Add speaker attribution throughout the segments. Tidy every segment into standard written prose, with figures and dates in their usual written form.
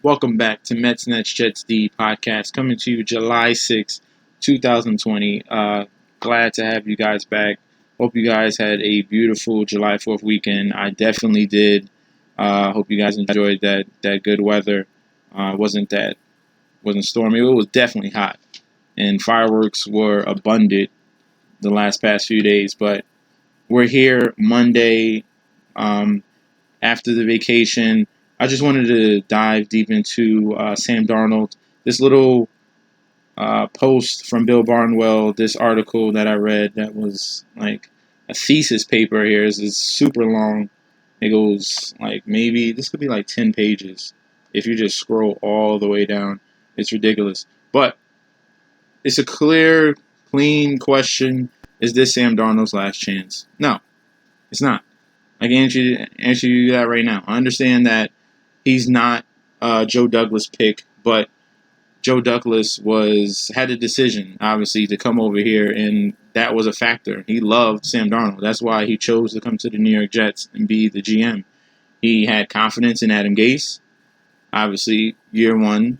Speaker 1: Welcome back to Mets Nets Jets D podcast, coming to you July 6th, 2020. Glad to have you guys back. Hope you guys had a beautiful July 4th weekend. I definitely did. Hope you guys enjoyed that good weather. Wasn't stormy. It was definitely hot, and fireworks were abundant the past few days. But we're here Monday. Um, After the vacation. I just wanted to dive deep into Sam Darnold. This little post from Bill Barnwell, this article that I read that was like a thesis paper here is super long. It goes like maybe this could be like 10 pages if you just scroll all the way down. It's ridiculous. But it's a clear, clean question. Is this Sam Darnold's last chance? No, it's not. I can answer you that right now. I understand that he's not Joe Douglas pick, but Joe Douglas had a decision, obviously, to come over here, and that was a factor. He loved Sam Darnold. That's why he chose to come to the New York Jets and be the GM. He had confidence in Adam Gase. Obviously, year one,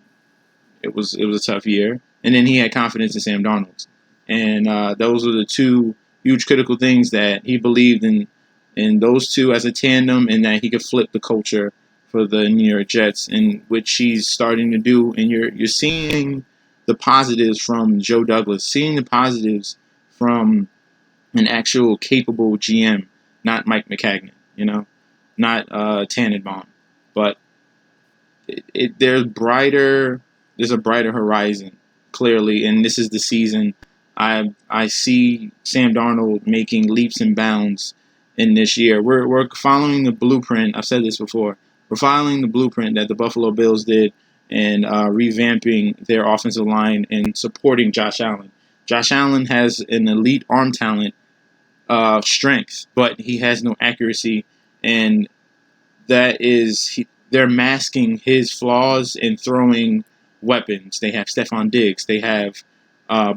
Speaker 1: it was a tough year, and then he had confidence in Sam Darnold, and those were the two huge critical things that he believed in those two as a tandem, and that he could flip the culture for the New York Jets, in which he's starting to do. And you're seeing the positives from Joe Douglas, seeing the positives from an actual capable GM, not Mike McCagnon, not Tannenbaum, but there's a brighter horizon, clearly, and this is the season. I see Sam Darnold making leaps and bounds in this year. We're following the blueprint. I've said this before. We're following the blueprint that the Buffalo Bills did, and revamping their offensive line and supporting Josh Allen. Josh Allen has an elite arm talent, strength, but he has no accuracy, and they're masking his flaws and throwing weapons. They have Stephon Diggs. They have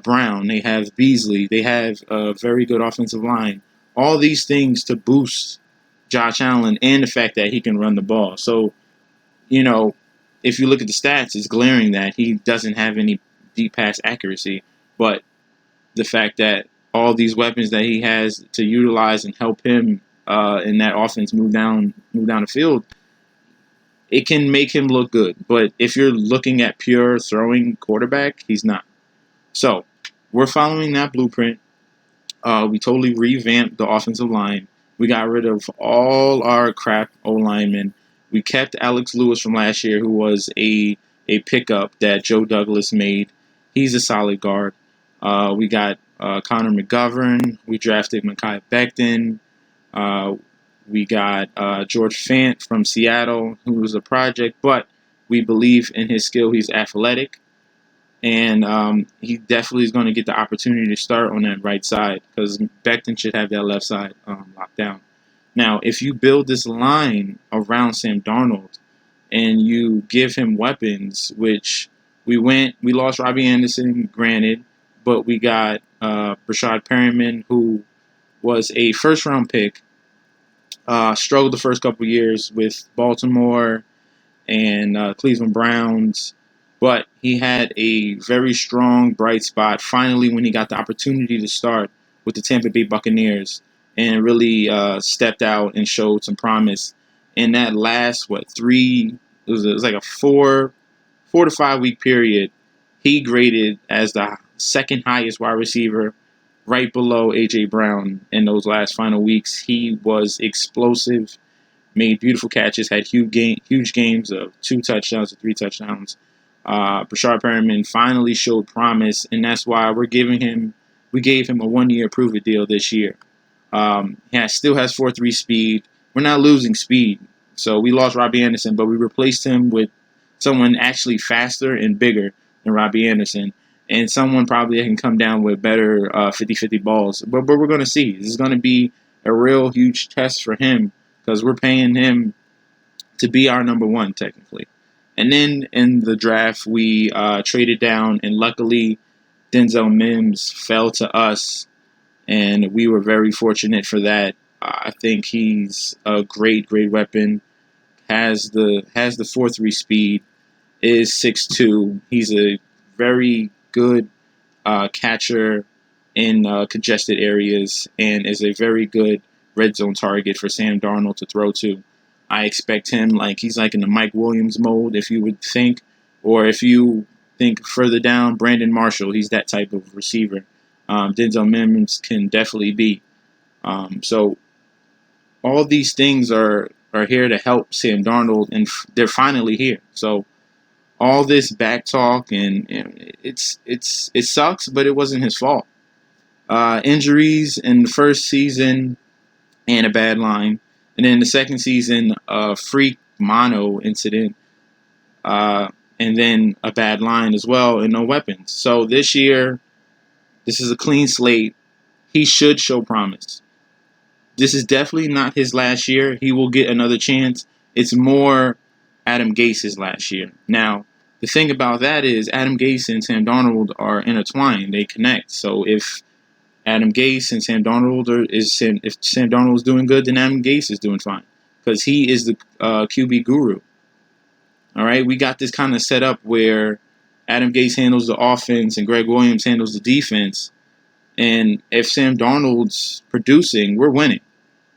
Speaker 1: Brown. They have Beasley. They have a very good offensive line. All these things to boost Josh Allen, and the fact that he can run the ball. So, if you look at the stats, it's glaring that he doesn't have any deep pass accuracy. But the fact that all these weapons that he has to utilize and help him in that offense move down the field, it can make him look good. But if you're looking at pure throwing quarterback, he's not. So we're following that blueprint. We totally revamped the offensive line. We got rid of all our crap O-linemen. We kept Alex Lewis from last year, who was a pickup that Joe Douglas made. He's a solid guard. We got Connor McGovern. We drafted Mekhi Becton. We got George Fant from Seattle, who was a project, but we believe in his skill. He's athletic, and he definitely is going to get the opportunity to start on that right side, because Becton should have that left side locked down. Now, if you build this line around Sam Darnold and you give him weapons, which we lost Robbie Anderson, granted, but we got Brashad Perriman, who was a first-round pick. Struggled the first couple years with Baltimore and Cleveland Browns, but he had a very strong, bright spot finally when he got the opportunity to start with the Tampa Bay Buccaneers, and really stepped out and showed some promise. In that last, it was like a 4 to 5 week period, he graded as the second highest wide receiver, right below A.J. Brown. In those last final weeks, he was explosive, made beautiful catches, had huge games of 2 touchdowns or 3 touchdowns. Brashad Perriman finally showed promise, and that's why we gave him a 1-year prove-it deal this year. He still has 4.3 speed. We're not losing speed. So we lost Robbie Anderson, but we replaced him with someone actually faster and bigger than Robbie Anderson, and someone probably that can come down with better 50-50 balls. But we're going to see. This is going to be a real huge test for him, because we're paying him to be our number one, technically. And then in the draft, we traded down, and luckily Denzel Mims fell to us, and we were very fortunate for that. I think he's a great weapon. Has the 4.3 speed. is 6'2". He's a very good catcher in congested areas and is a very good red zone target for Sam Darnold to throw to. I expect him he's like in the Mike Williams mode, if you would think, or if you think further down, Brandon Marshall. He's that type of receiver. Denzel Mims can definitely be. So all these things are here to help Sam Darnold, and they're finally here. So all this back talk and it sucks, but it wasn't his fault. Injuries in the first season and a bad line, and then the second season, a freak mono incident, and then a bad line as well, and no weapons. So this year, this is a clean slate. He should show promise. This is definitely not his last year. He will get another chance. It's more Adam Gase's last year. Now, the thing about that is Adam Gase and Sam Darnold are intertwined. They connect. So if Adam Gase and Sam Darnold if Sam Darnold is doing good, then Adam Gase is doing fine because he is the QB guru. All right, we got this kind of set up where Adam Gase handles the offense and Greg Williams handles the defense. And if Sam Darnold's producing, we're winning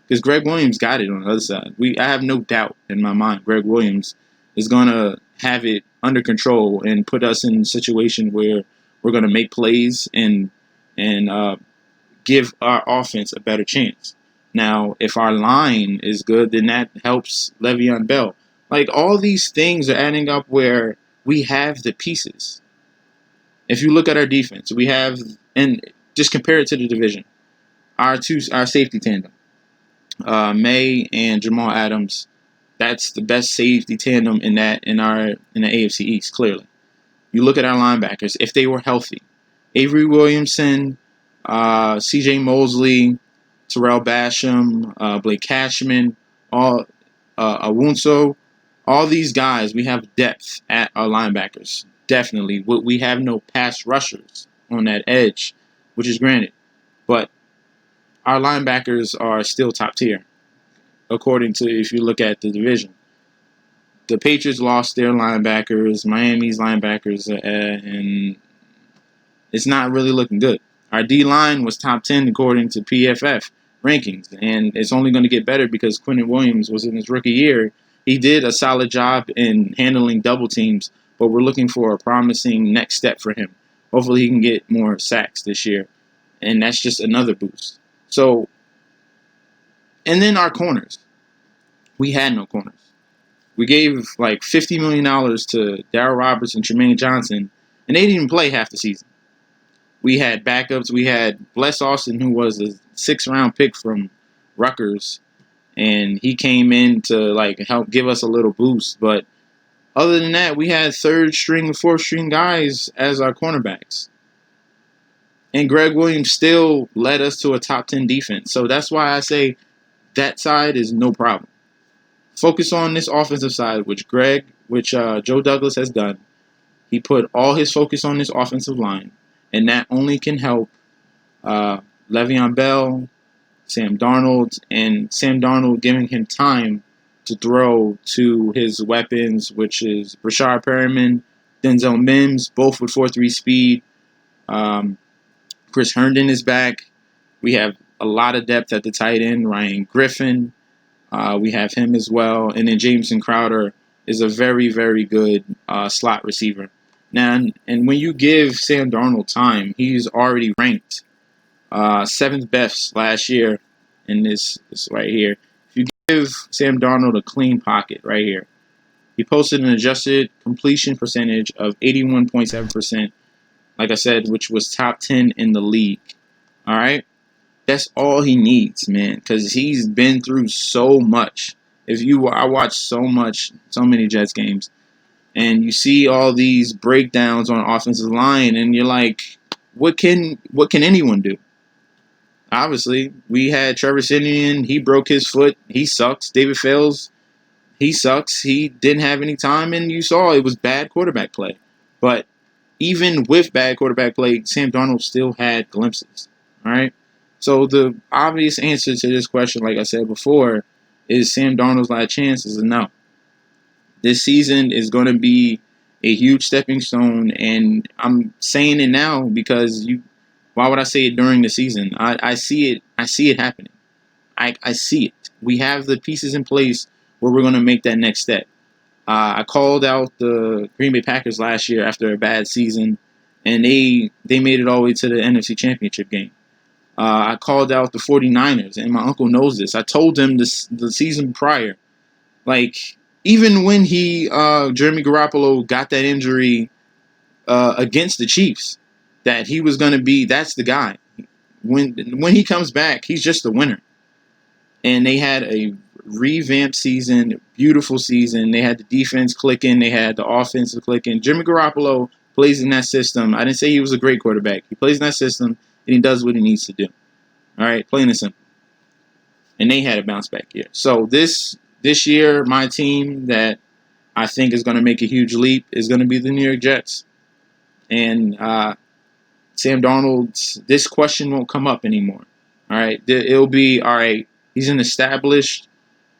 Speaker 1: because Greg Williams got it on the other side. I have no doubt in my mind Greg Williams is going to have it under control and put us in a situation where we're going to make plays and give our offense a better chance. Now, if our line is good, then that helps Le'Veon Bell. Like, all these things are adding up where we have the pieces. If you look at our defense, we have, and just compare it to the division, our safety tandem, May and Jamal Adams. That's the best safety tandem in the AFC East. Clearly, you look at our linebackers. If they were healthy, Avery Williamson, C.J. Mosley, Terrell Basham, Blake Cashman, Awunso, all these guys, we have depth at our linebackers. Definitely. We have no pass rushers on that edge, which is granted. But our linebackers are still top tier, according to if you look at the division. The Patriots lost their linebackers, Miami's linebackers, and it's not really looking good. Our D-line was top 10 according to PFF rankings, and it's only going to get better because Quentin Williams was in his rookie year. He did a solid job in handling double teams, but we're looking for a promising next step for him. Hopefully he can get more sacks this year, and that's just another boost. So, and then our corners. We had no corners. We gave like $50 million to Darryl Roberts and Tremaine Johnson, and they didn't even play half the season. We had backups. We had Bless Austin, who was a 6th-round pick from Rutgers, and he came in to help give us a little boost. But other than that, we had 3rd-string and 4th-string guys as our cornerbacks. And Greg Williams still led us to a top 10 defense. So that's why I say that side is no problem. Focus on this offensive side, which Joe Douglas has done. He put all his focus on this offensive line, and that only can help Le'Veon Bell, Sam Darnold, and Sam Darnold giving him time to throw to his weapons, which is Brashard Perriman, Denzel Mims, both with 4.3 speed. Chris Herndon is back. We have a lot of depth at the tight end. Ryan Griffin, we have him as well. And then Jameson Crowder is a very, very good slot receiver. Now, and when you give Sam Darnold time, he's already ranked 7th best last year in this right here. If you give Sam Darnold a clean pocket right here, he posted an adjusted completion percentage of 81.7%, like I said, which was top 10 in the league. All right? That's all he needs, man, because he's been through so much. I watched so many Jets games, and you see all these breakdowns on offensive line, and you're like, what can anyone do? Obviously, we had Trevor Siemian. He broke his foot. He sucks. David Fales, he sucks. He didn't have any time, and you saw it was bad quarterback play. But even with bad quarterback play, Sam Darnold still had glimpses. All right? So the obvious answer to this question, like I said before, is Sam Darnold's last chance is a no. This season is going to be a huge stepping stone. And I'm saying it now because why would I say it during the season? I see it. I see it happening. I see it. We have the pieces in place where we're going to make that next step. I called out the Green Bay Packers last year after a bad season, and they made it all the way to the NFC Championship game. I called out the 49ers, and my uncle knows this. I told him the season prior, like, even when Jeremy Garoppolo got that injury against the Chiefs, that he was going to be, that's the guy. When he comes back, he's just a winner. And they had a revamped season, beautiful season. They had the defense clicking. They had the offense clicking. Jimmy Garoppolo plays in that system. I didn't say he was a great quarterback. He plays in that system, and he does what he needs to do. All right, plain and simple. And they had a bounce back year. So this year, my team that I think is going to make a huge leap is going to be the New York Jets. And Sam Darnold, this question won't come up anymore. All right, it'll be, all right, he's an established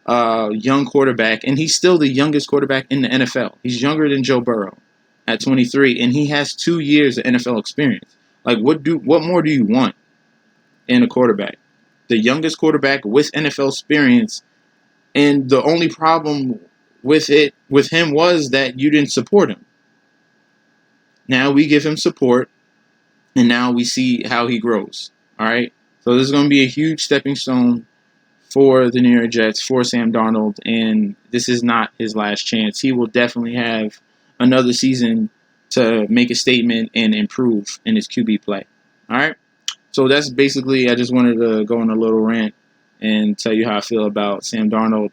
Speaker 1: young quarterback, and he's still the youngest quarterback in the NFL. He's younger than Joe Burrow at 23, and he has 2 years of NFL experience. Like, what more do you want in a quarterback? The youngest quarterback with NFL experience, and the only problem with him was that you didn't support him. Now we give him support, and now we see how he grows. All right, so this is going to be a huge stepping stone for the New York Jets, for Sam Darnold, and this is not his last chance. He will definitely have another season to make a statement and improve in his QB play. All right, so that's basically, I just wanted to go on a little rant and tell you how I feel about Sam Darnold.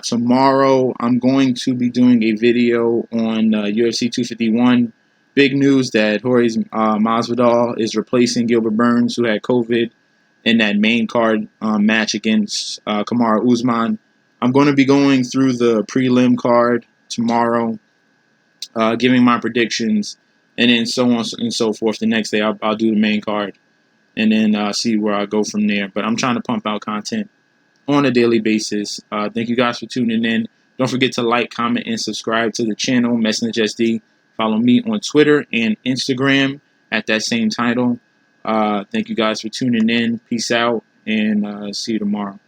Speaker 1: Tomorrow, I'm going to be doing a video on UFC 251. Big news that Jorge Masvidal is replacing Gilbert Burns, who had COVID, in that main card match against Kamaru Usman. I'm going to be going through the prelim card tomorrow, giving my predictions, and then so on and so forth. The next day, I'll do the main card, and then see where I go from there. But I'm trying to pump out content on a daily basis. Thank you guys for tuning in. Don't forget to like, comment, and subscribe to the channel, Message SD. Follow me on Twitter and Instagram at that same title. Thank you guys for tuning in. Peace out, and see you tomorrow.